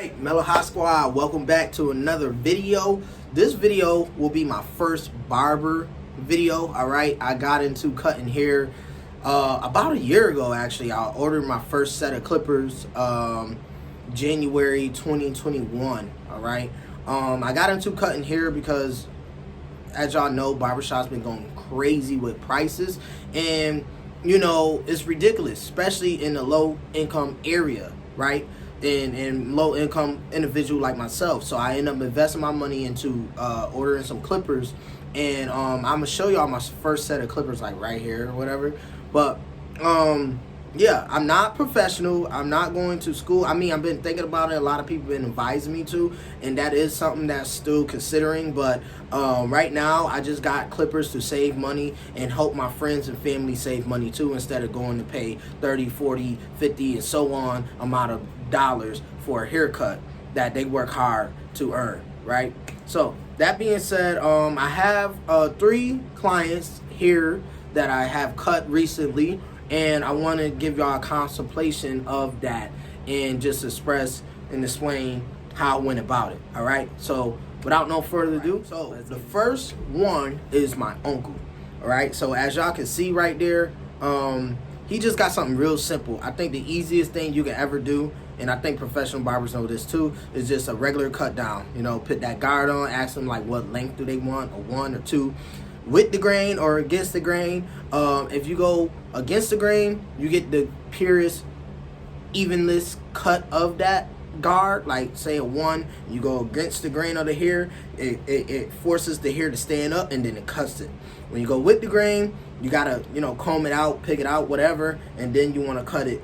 Hey, Mellow Hot Squad, welcome back to another video. This video will be my first barber video. Alright, I got into cutting hair about a year ago. Actually, I ordered my first set of clippers January 2021. Alright, I got into cutting hair because, as y'all know, barbershops been going crazy with prices, and you know, it's ridiculous, especially in the low income area, right? And low income individual like myself. So I end up investing my money into ordering some clippers, and I'm gonna show y'all my first set of clippers, like right here or whatever. But yeah, I'm not professional. I'm not going to school. I mean, I've been thinking about it. A lot of people have been advising me to, and that is something that's still considering. But right now, I just got clippers to save money and help my friends and family save money too, instead of going to pay 30, 40, 50, and so on amount of dollars for a haircut that they work hard to earn, right? So that being said, I have 3 clients here that I have cut recently, and I want to give y'all a contemplation of that and just express and explain how I went about it. All right, so without no further ado, so the first one is my uncle. All right, so as y'all can see right there, he just got something real simple. I think the easiest thing you can ever do, and I think professional barbers know this too, is just a regular cut down. You know, put that guard on, ask them like what length do they want, a 1 or 2, with the grain or against the grain. If you go against the grain, you get the purest, evenless cut of that guard. Like say a 1, you go against the grain of the hair, it forces the hair to stand up, and then it cuts it. When you go with the grain, you gotta, you know, comb it out, pick it out, whatever, and then you want to cut it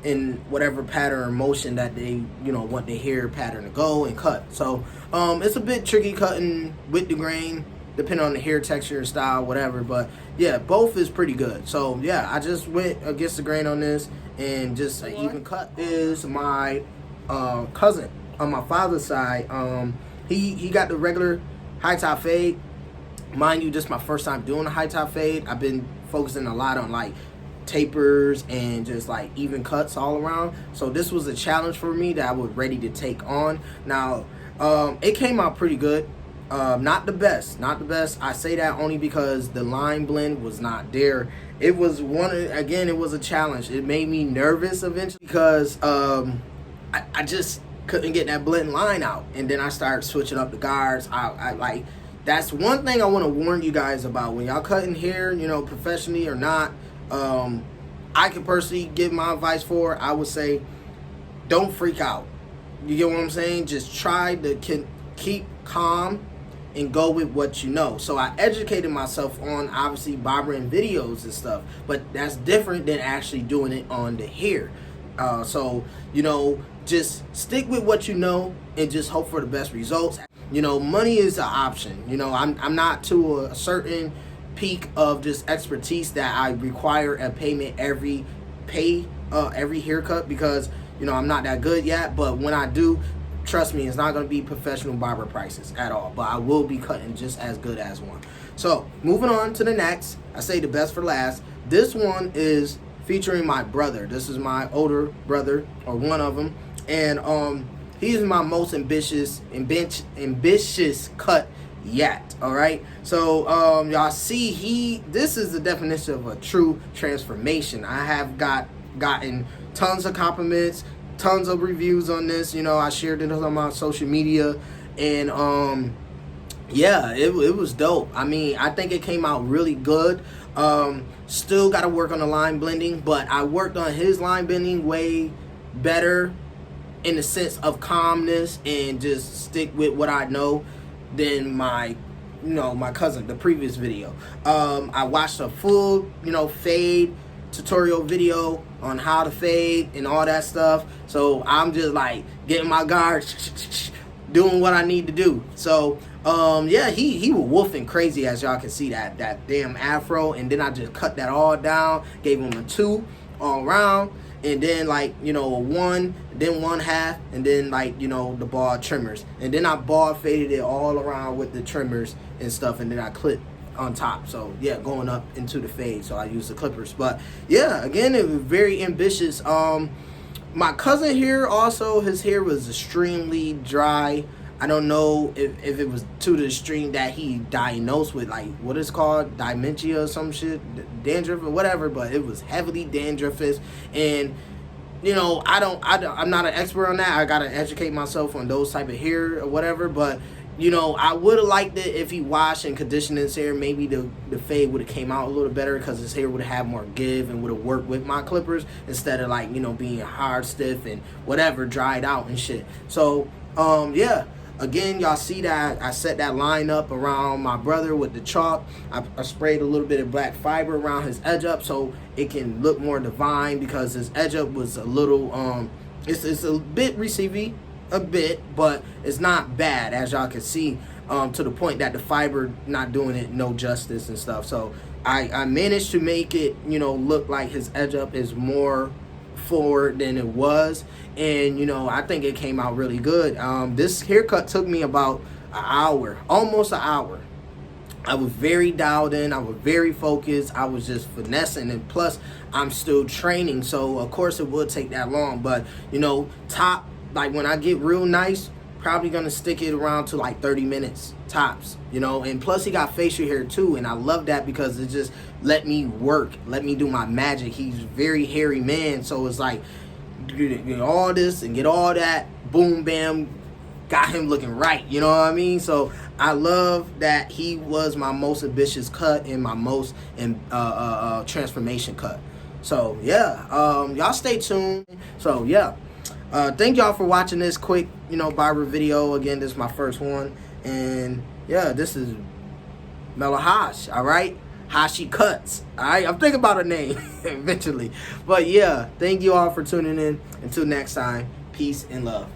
in whatever pattern or motion that they, you know, want the hair pattern to go and cut. So it's a bit tricky cutting with the grain, depending on the hair texture, style, whatever. But yeah, both is pretty good. So yeah, I just went against the grain on this, and just an even cut is my cousin on my father's side. He got the regular high top fade. Mind you, this is my first time doing a high top fade. I've been focusing a lot on like tapers and just like even cuts all around. So this was a challenge for me that I was ready to take on. Now it came out pretty good. Not the best. I say that only because the line blend was not there. It was it was a challenge. It made me nervous eventually because I just couldn't get that blend line out, and then I started switching up the guards. I like, that's one thing I want to warn you guys about when y'all cutting hair, you know, professionally or not. I can personally give my advice for it. I would say don't freak out. You get what I'm saying? Just try to keep calm and go with what you know. So I educated myself on, obviously, barbering videos and stuff, but that's different than actually doing it on the hair. So, you know, just stick with what you know and just hope for the best results. You know, money is an option. You know, I'm not to a certain peak of just expertise that I require a payment every haircut, because, you know, I'm not that good yet. But when I do, trust me, it's not going to be professional barber prices at all, but I will be cutting just as good as one. So moving on to the next, I say the best for last. This one is featuring my brother. This is my older brother, or one of them, and he's my most ambitious cut yet. All right, so y'all see, this is the definition of a true transformation. I have gotten tons of compliments, tons of reviews on this. You know, I shared it on my social media, and yeah, it was dope. I mean, I think it came out really good. Still got to work on the line blending, but I worked on his line blending way better in the sense of calmness and just stick with what I know than my cousin, the previous video. I watched a full, you know, fade tutorial video on how to fade and all that stuff. So I'm just like getting my guard, doing what I need to do. So yeah, he was wolfing crazy, as y'all can see, that damn afro, and then I just cut that all down, gave him a 2 all around, and then, like, you know, a 1, then 1/2, and then, like, you know, the bald trimmers, and then I bald faded it all around with the trimmers and stuff, and then I clipped on top. So yeah, going up into the fade, so I used the clippers. But yeah, again, it was very ambitious. My cousin here also, his hair was extremely dry. I don't know if it was to the extreme that he diagnosed with, like, what is called dementia or some shit, dandruff or whatever, but it was heavily dandruffous. And you know, I'm not an expert on that. I gotta educate myself on those type of hair or whatever. But you know, I would have liked it if he washed and conditioned his hair. Maybe the fade would have came out a little better, because his hair would have had more give and would have worked with my clippers, instead of, like, you know, being hard, stiff, and whatever, dried out and shit. So yeah. Again, y'all see that I set that line up around my brother with the chalk. I sprayed a little bit of black fiber around his edge up so it can look more divine, because his edge up was a little, it's a bit receive a bit, but it's not bad, as y'all can see, to the point that the fiber not doing it no justice and stuff. So I managed to make it, you know, look like his edge up is more forward than it was, and you know, I think it came out really good. This haircut took me about an hour, almost an hour. I was very dialed in, I was very focused, I was just finessing, and plus I'm still training, so of course it would take that long. But you know, top, like when I get real nice, probably gonna stick it around to like 30 minutes tops, you know. And plus he got facial hair too, and I love that because it just let me work, let me do my magic. He's a very hairy man, so it's like get all this and get all that, boom bam, got him looking right, you know what I mean? So I love that he was my most ambitious cut and my most transformation cut. So yeah, y'all stay tuned. So yeah, thank y'all for watching this quick, you know, barber video. Again, this is my first one, and yeah, this is Mellow Hash. All right, Hashi Cuts. All right, I'm thinking about a name eventually, but yeah, thank you all for tuning in. Until next time, peace and love.